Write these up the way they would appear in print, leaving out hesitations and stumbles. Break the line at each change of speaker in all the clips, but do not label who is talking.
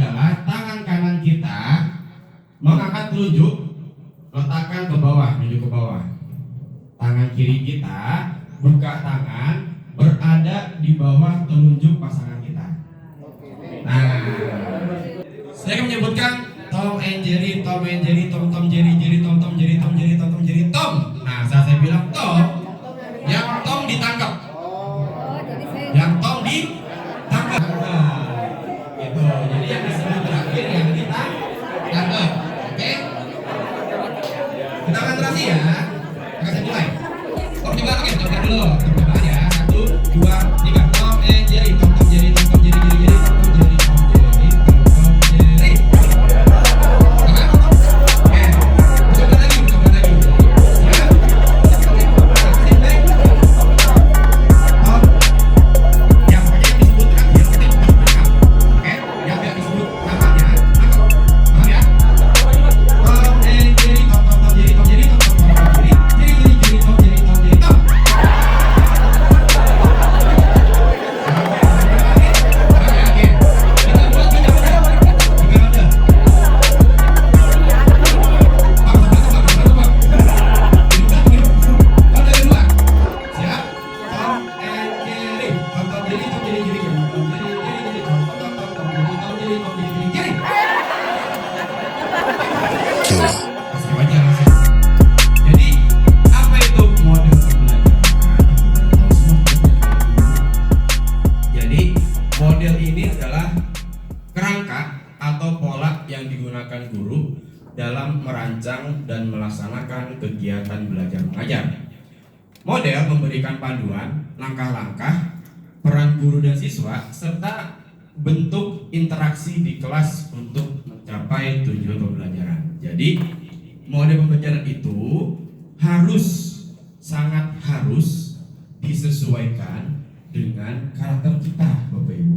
adalah tangan kanan kita mengangkat telunjuk, letakkan ke bawah, tunjuk ke bawah. Tangan kiri kita buka tangan, berada di bawah telunjuk pasangan kita. Nah, saya akan menyebutkan Tom and Jerry, Tom and Jerry, Tom Tom Jerry, Jerry Tom Tom Jerry, Tom Jerry, Tom Tom Jerry, Tom. Nah, saat saya bilang Tom, yang Tom ditangkap, yang Tom ditangkap. Nah, gitu. Jadi yang disebut terakhir yang kita tangkap. Oke? Kita konsentrasi ya. Akan saya mulai. Tom di belakang ya, coba dulu. Coba ya. 1, 2, 3. Tom and Jerry, Tom Tom Jerry, Tom Tom Jerry, Jerry Jerry, Tom Tom Jerry, Tom Jerry, Tom Tom Jerry. Oke. Coba lagi, coba lagi. Ya. Tom. Yang pokoknya yang disebut terakhir kita tangkap. Oke? Yang tidak disebut namanya tangkap. Paham ya? Tom and Jerry, Tom Tom Tom Jerry, Tom Jerry, Tom Tom Tom Jerry, Jerry Jerry Jerry, Tom Jerry, Tom Jerry, Tom. Jadi apa itu model pembelajaran? Jadi model ini adalah kerangka atau pola yang digunakan guru dalam merancang dan melaksanakan kegiatan belajar mengajar. Model memberikan panduan, langkah-langkah, peran guru dan siswa, serta bentuk interaksi di kelas untuk mencapai tujuan pembelajaran. Jadi model pembelajaran itu sangat harus disesuaikan dengan karakter kita, Bapak Ibu.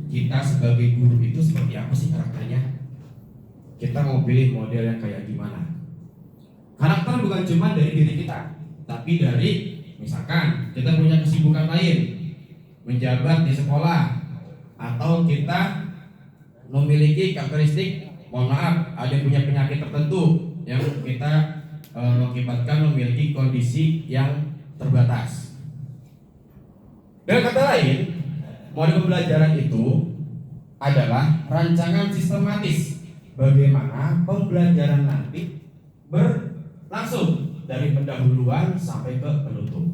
Kita sebagai guru itu seperti apa sih karakternya? Kita mau pilih model yang kayak gimana? Karakter bukan cuma dari diri kita, tapi dari misalkan kita punya kesibukan lain, menjabat di sekolah, atau kita memiliki karakteristik, mohon maaf, ada yang punya penyakit tertentu yang kita mengakibatkan memiliki kondisi yang terbatas. Dengan kata lain, model pembelajaran itu adalah rancangan sistematis bagaimana pembelajaran nanti berlangsung dari pendahuluan sampai ke penutup.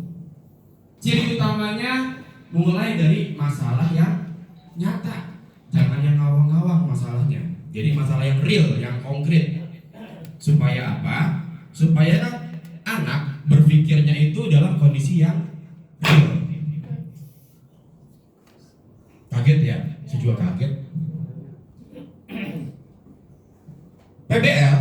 Ciri utamanya mulai dari masalah yang nyata, jangan yang ngawang-ngawang masalahnya. Jadi masalah yang real, yang konkret. Supaya apa? Supaya anak berpikirnya itu dalam kondisi yang real. Kaget ya? Saya juga kaget. PBL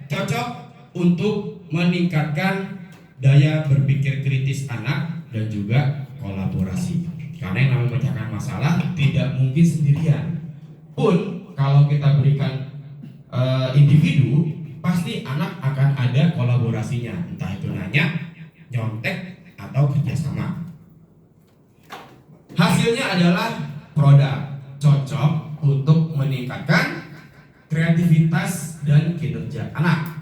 cocok untuk meningkatkan daya berpikir kritis anak dan juga kolaborasi. Karena yang namanya memecahkan masalah tidak mungkin sendirian. Pun kalau kita berikan individu, pasti anak akan ada kolaborasinya, entah itu nanya, nyontek, atau kerjasama. Hasilnya adalah produk cocok untuk meningkatkan kreativitas dan kinerja anak.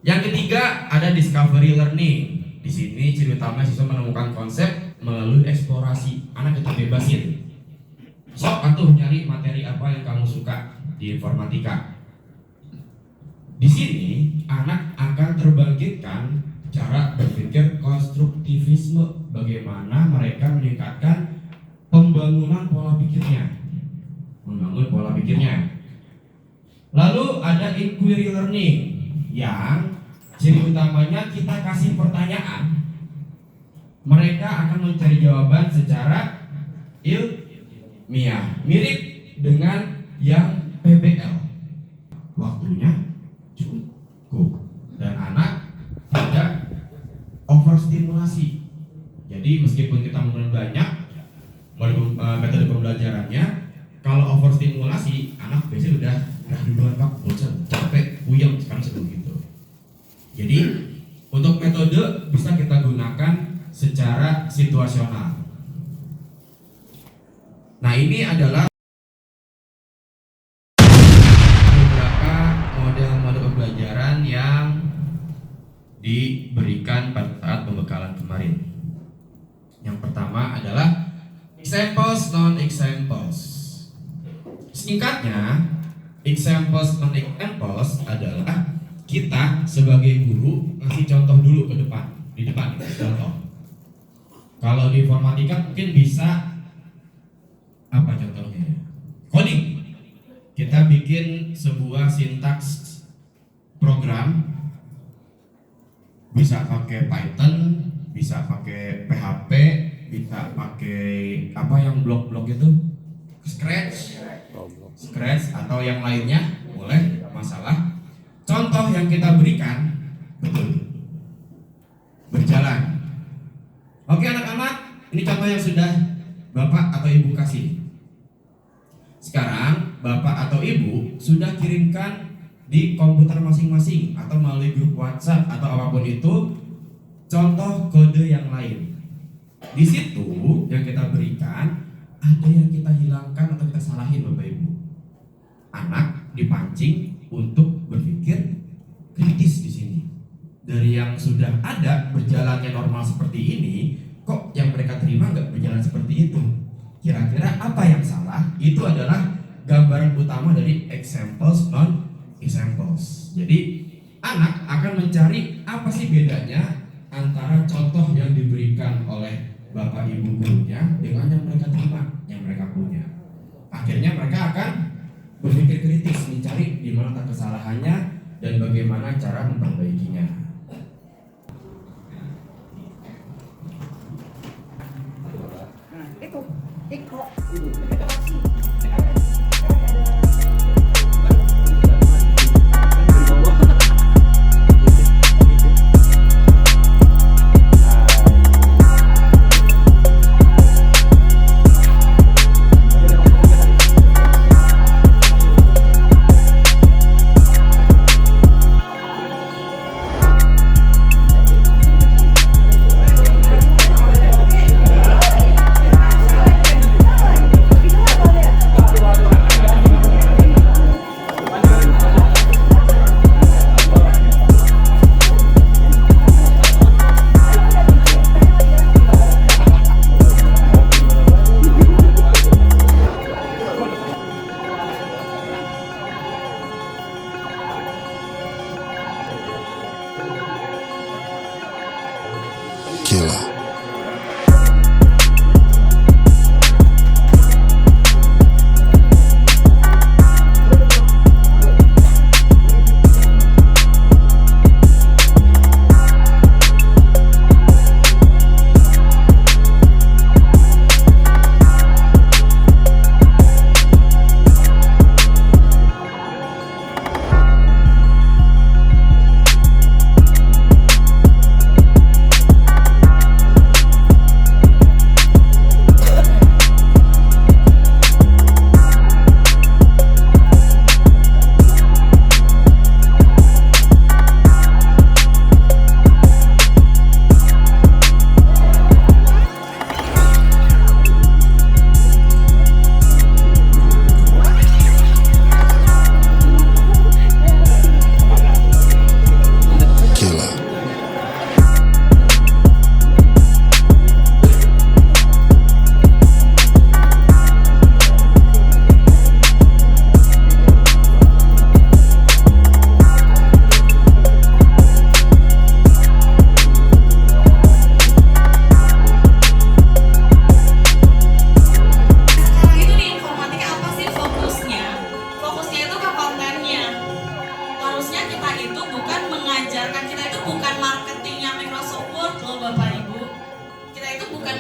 Yang ketiga ada discovery learning. Di sini ciri utama siswa menemukan konsep melalui eksplorasi. Anak kita bebasin. Sok atuh nyari materi apa yang kamu suka di informatika. Di sini anak akan terbangkitkan cara berpikir konstruktivisme, bagaimana mereka meningkatkan pembangunan pola pikirnya. Membangun pola pikirnya. Lalu ada inquiry learning yang ciri utamanya kita kasih pertanyaan, mereka akan mencari jawaban secara ilmiah, mirip dengan yang PBL. Waktunya cukup dan anak tidak overstimulasi. Jadi meskipun kita menggunakan banyak metode pembelajarannya, kalau overstimulasi anak biasanya udah duluan Pak, bosan, capek, puyeng, sekarang seperti itu. Jadi untuk metode bisa kita gunakan secara situasional. Nah ini adalah Examples, non-examples. Singkatnya, examples, non-examples adalah kita sebagai guru ngasih contoh dulu ke depan, di depan contoh. Kalau di informatika mungkin bisa apa contohnya? Coding. Kita bikin sebuah sintaks program, bisa pakai Python, bisa pakai PHP, bisa pakai apa yang blok-blok itu, Scratch atau yang lainnya, boleh, tidak masalah. Contoh yang kita berikan betul berjalan. Oke anak-anak, ini contoh yang sudah Bapak atau Ibu kasih. Sekarang Bapak atau Ibu sudah kirimkan di komputer masing-masing atau melalui grup WhatsApp atau apapun itu contoh kode yang lain. Di situ yang kita berikan ada yang kita hilangkan atau kita salahin Bapak Ibu. Anak dipancing untuk berpikir kritis di sini. Dari yang sudah ada berjalannya normal seperti ini, kok yang mereka terima nggak berjalan seperti itu? Kira-kira apa yang salah? Itu adalah gambaran utama dari examples, non-examples. Jadi anak akan mencari apa sih bedanya antara contoh yang diberikan oleh Bapak Ibu gurunya dengan yang mereka terima, yang mereka punya. Akhirnya mereka akan berpikir kritis, mencari di mana kesalahannya dan bagaimana cara memperbaikinya.
Killer.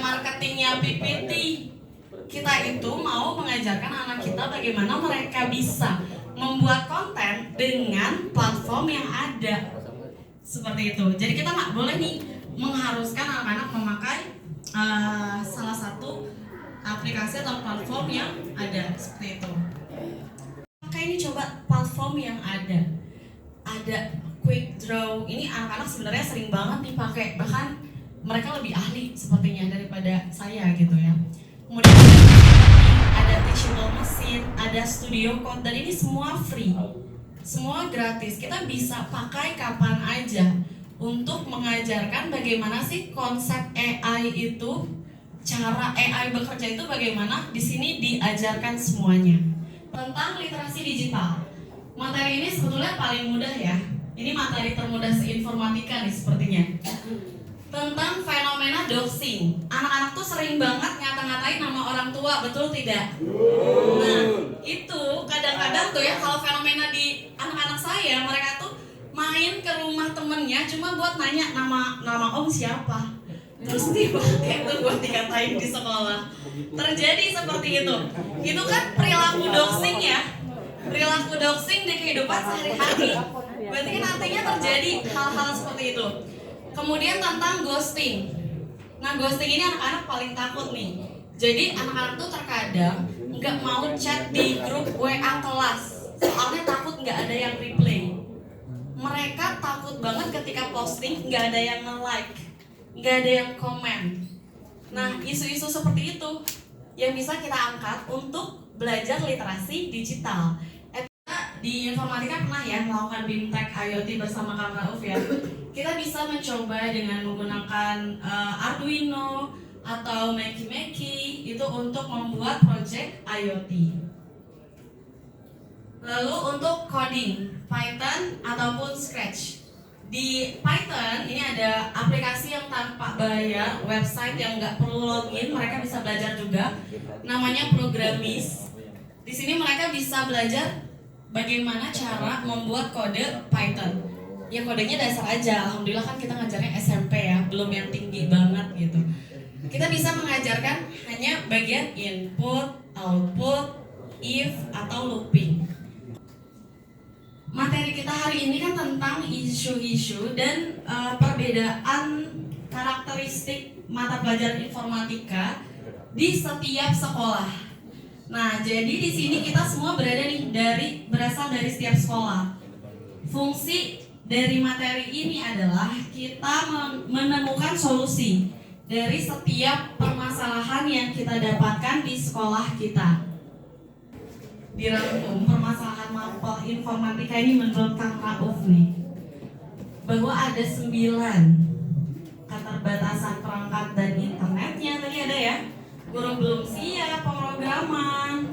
marketingnya PPT. Kita itu mau mengajarkan anak kita bagaimana mereka bisa membuat konten dengan platform yang ada. Seperti itu. Jadi kita nggak boleh nih mengharuskan anak-anak memakai salah satu aplikasi atau platform yang ada seperti itu. Maka ini coba platform yang ada. Ada Quick Draw. Ini anak-anak sebenarnya sering banget dipakai, bahkan mereka lebih ahli sepertinya daripada saya gitu ya. Kemudian ada Teachable Machine, ada Studio Code, dan ini semua free. Semua gratis. Kita bisa pakai kapan aja untuk mengajarkan bagaimana sih konsep AI itu cara AI bekerja itu bagaimana, di sini diajarkan semuanya. Tentang literasi digital. Materi ini sebetulnya paling mudah ya. Ini materi termudah seinformatika nih sepertinya. Tentang fenomena doxing. Anak-anak tuh sering banget ngata-ngatain nama orang tua, betul tidak? Nah, itu kadang-kadang tuh ya kalau fenomena di anak-anak saya, mereka tuh main ke rumah temennya cuma buat nanya nama om siapa. Terus dipakai tuh buat dikatain di sekolah. Terjadi seperti itu. Itu kan perilaku doxing ya. Perilaku doxing di kehidupan sehari-hari. Berarti kan artinya terjadi hal-hal seperti itu. Kemudian tentang ghosting. Nah, ghosting ini anak-anak paling takut nih. Jadi anak-anak tuh terkadang nggak mau chat di grup WA kelas, soalnya takut nggak ada yang reply. Mereka takut banget ketika posting nggak ada yang nge-like, nggak ada yang komen. Nah, isu-isu seperti itu yang bisa kita angkat untuk belajar literasi digital. Di informatika pernah ya melakukan BIMTEK IoT bersama Kang Rauf ya. Kita bisa mencoba dengan menggunakan Arduino atau Makey itu untuk membuat project IoT. Lalu untuk coding, Python ataupun Scratch. Di Python ini ada aplikasi yang tanpa bayar, website yang nggak perlu login, mereka bisa belajar juga. Namanya Programmis. Di sini mereka bisa belajar bagaimana cara membuat kode Python. Ya kodenya dasar aja, alhamdulillah kan kita ngajarnya SMP ya, belum yang tinggi banget gitu. Kita bisa mengajarkan hanya bagian input, output, if, atau looping. Materi kita hari ini kan tentang isu-isu dan perbedaan karakteristik mata pelajaran informatika di setiap sekolah. Nah, jadi di sini kita semua berasal dari setiap sekolah. Fungsi dari materi ini adalah kita menemukan solusi dari setiap permasalahan yang kita dapatkan di sekolah kita. Dirangkum permasalahan mapel informatika ini menurut Kang Rauf nih, bahwa ada 9 keterbatasan perangkat dan internetnya tadi ada ya. Guru belum siap pemrograman,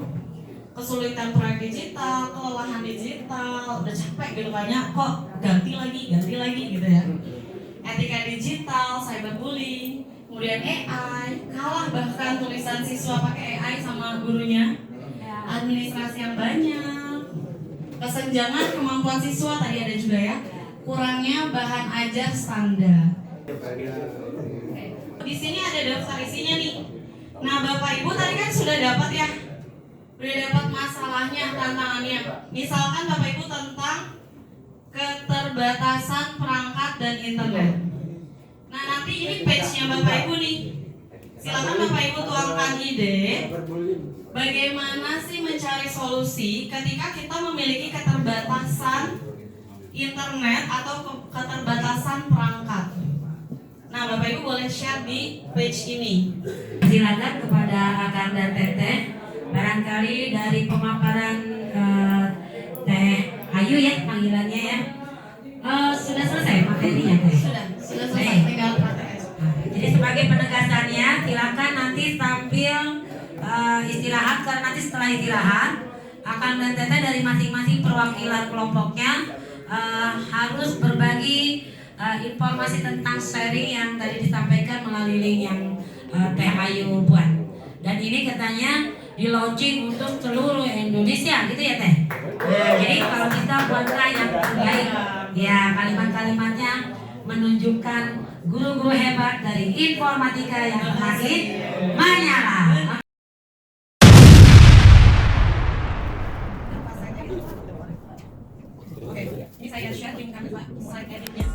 kesulitan proyek digital, kelelahan digital, udah capek gitu banyak kok ganti lagi gitu ya. Etika digital, cyberbullying, kemudian AI, kalah bahkan tulisan siswa pakai AI sama gurunya. Administrasi yang banyak, kesenjangan kemampuan siswa tadi ada juga ya, kurangnya bahan ajar standar. Di sini ada daftar isinya nih. Nah, Bapak Ibu tadi kan sudah dapat ya, udah dapat masalahnya, tantangannya. Misalkan Bapak Ibu tentang keterbatasan perangkat dan internet. Nah, nanti ini page-nya Bapak Ibu nih. Silakan Bapak Ibu tuangkan ide. Bagaimana sih mencari solusi ketika kita memiliki keterbatasan internet atau keterbatasan perangkat. Nah, Bapak Ibu boleh share di page ini.
Silakan kepada Akang dan Teteh. Barangkali dari pemaparan Teh Ayu ya panggilannya ya. Sudah selesai materinya Teh?
Sudah selesai, tinggal praktek aja.
Jadi sebagai penegasannya silakan nanti sambil istirahat, karena nanti setelah istirahat Akang dan Teteh dari masing-masing perwakilan kelompoknya harus berbagi informasi tentang sharing yang tadi disampaikan melalui link yang Teh Ayu buat. Dan ini katanya di launching untuk seluruh Indonesia gitu ya Teh. Nah, jadi kalau kita buatlah yang terbaik ya, kalimat-kalimatnya menunjukkan guru-guru hebat dari informatika yang semakin menyala.
Oke, ini saya share link kami slide editnya.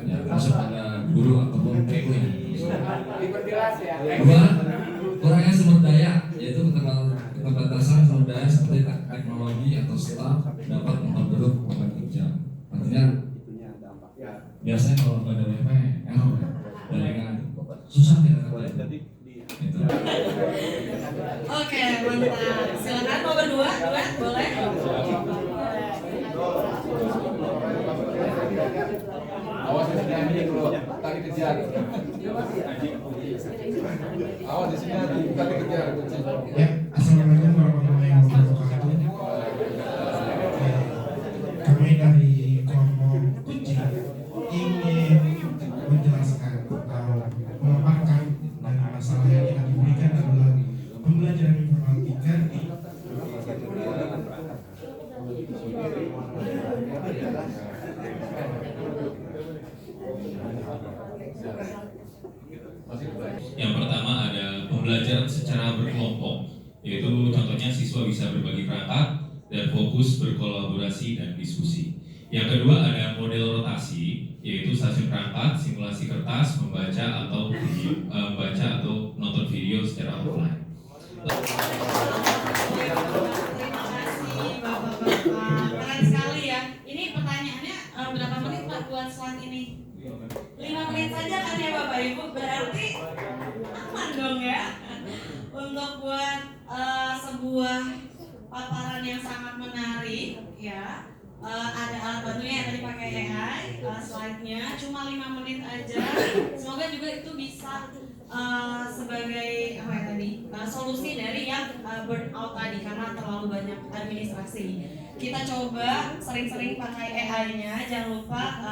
ya, termasuk pada guru ataupun PU ya.
Diperjelas ya.
Dua, kurangnya sumber daya, yaitu keterbatasan sumber daya seperti teknologi atau staf dapat memperburuk beban kerja. Artinya biasanya kalau nggak ada wifi error ya, jaringan susah tidak ada. Gitu.
Oke, mantap. Silakan mau berdua, boleh?
Awas di sini Andi dulu, tadi kejar. Awas di sini Andi, tadi kejar.
Ya, assalamualaikum warahmatullahi wabarakatuh. Kami dari kelompok kucing ingin menjelaskan atau memaparkan dari masalah yang kita diberikan adalah pembelajaran informatika di
Yang pertama ada pembelajaran secara berkelompok, yaitu contohnya siswa bisa berbagi perangkat dan fokus berkolaborasi dan diskusi. Yang kedua ada model rotasi, yaitu stasiun perangkat, simulasi kertas, membaca atau nonton video secara offline.
Terima kasih Bapak-bapak. Keren sekali ya. Ini pertanyaannya berapa menit Pak buat slide ini? 5 menit saja kan ya Bapak Ibu, berarti aman dong ya untuk buat sebuah paparan yang sangat menarik ya. Ada alat bantunya yang tadi pakai AI, slide-nya cuma 5 menit aja. Semoga juga itu bisa sebagai apa ya tadi solusi dari yang burnout tadi karena terlalu banyak administrasi. Kita coba sering-sering pakai AI-nya, jangan lupa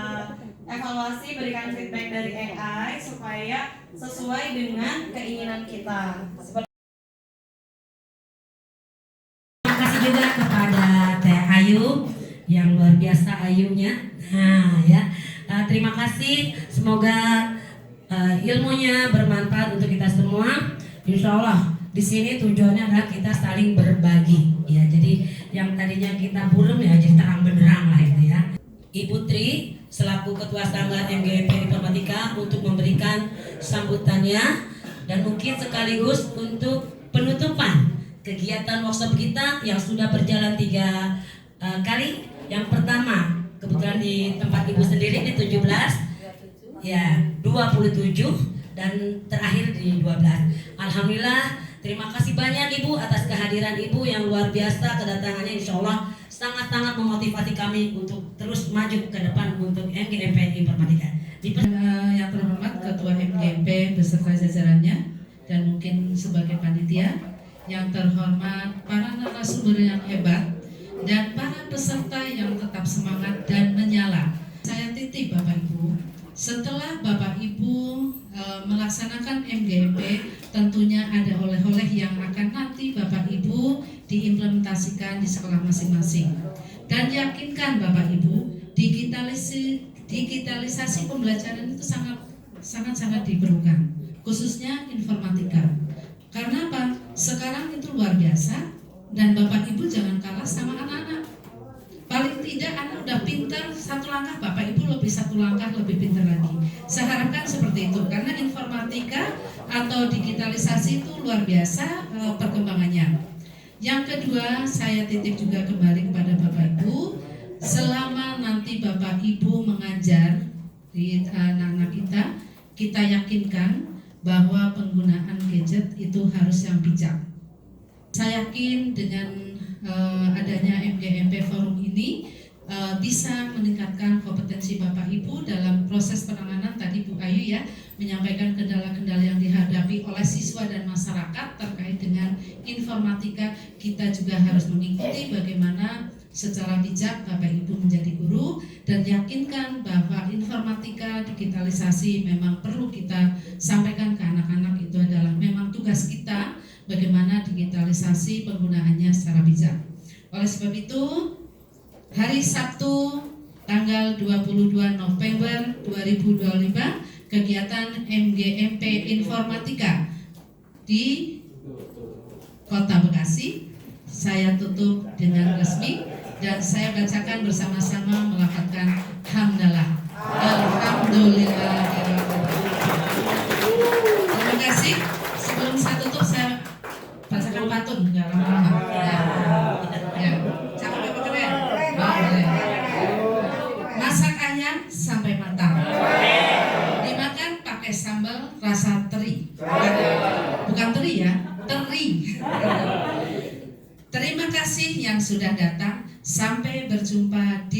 evaluasi, berikan feedback dari AI supaya sesuai dengan keinginan kita.
Terima kasih juga kepada Teh Ayu yang luar biasa ayunya. Nah ya, terima kasih. Semoga ilmunya bermanfaat untuk kita semua. Insya Allah di sini tujuannya adalah kita saling berbagi. Ya, jadi yang tadinya kita burem ya jadi terang benderang lah itu ya. Ibu Tri selaku Ketua Sanggar MGMP Informatika untuk memberikan sambutannya dan mungkin sekaligus untuk penutupan kegiatan workshop kita yang sudah berjalan 3 kali. Yang pertama kebetulan di tempat Ibu sendiri di 17, ya 27 dan terakhir di 12. Alhamdulillah, terima kasih banyak Ibu atas kehadiran Ibu yang luar biasa, kedatangannya insya Allah sangat-sangat memotivasi kami untuk terus maju ke depan untuk MGMP Informatika.
Yang terhormat Ketua MGMP beserta jajarannya dan mungkin sebagai panitia, yang terhormat para narasumber yang hebat dan para peserta yang tetap semangat dan menyala. Saya titip Bapak Ibu, setelah Bapak Ibu melaksanakan MGMP, tentunya ada oleh-oleh yang akan nanti Bapak Ibu diimplementasikan di sekolah masing-masing. Dan yakinkan Bapak Ibu, digitalisasi pembelajaran itu sangat diperlukan, khususnya informatika. Karena apa? Sekarang itu luar biasa dan Bapak Ibu jangan kalah sama anak-anak. Paling tidak anak udah pintar satu langkah, Bapak Ibu lebih satu langkah lebih pintar lagi. Saya harapkan seperti itu karena informatika atau digitalisasi itu luar biasa perkembangannya. Yang kedua, saya titip juga kembali kepada Bapak Ibu, selama nanti Bapak Ibu mengajar di anak-anak kita yakinkan bahwa penggunaan gadget itu harus yang bijak. Saya yakin dengan adanya MGMP Forum ini bisa meningkatkan kompetensi Bapak Ibu dalam proses penanganan. Tadi Bu Ayu ya menyampaikan kendala-kendala yang dihadapi oleh siswa dan masyarakat terkait dengan informatika. Kita juga harus mengikuti bagaimana secara bijak Bapak Ibu menjadi guru dan yakinkan bahwa informatika digitalisasi memang perlu kita sampaikan ke anak-anak. Itu adalah memang tugas kita, bagaimana digitalisasi penggunaannya secara bijak. Oleh sebab itu, hari Sabtu tanggal 22 November 2025 kegiatan MGMP Informatika di Kota Bekasi saya tutup dengan resmi dan saya bacakan bersama-sama melafazkan hamdalah. Alhamdulillah. ayam sampai matang. Dimakan pakai sambal rasa teri. Bukan teri ya, teri. Terima kasih yang sudah datang. Sampai berjumpa di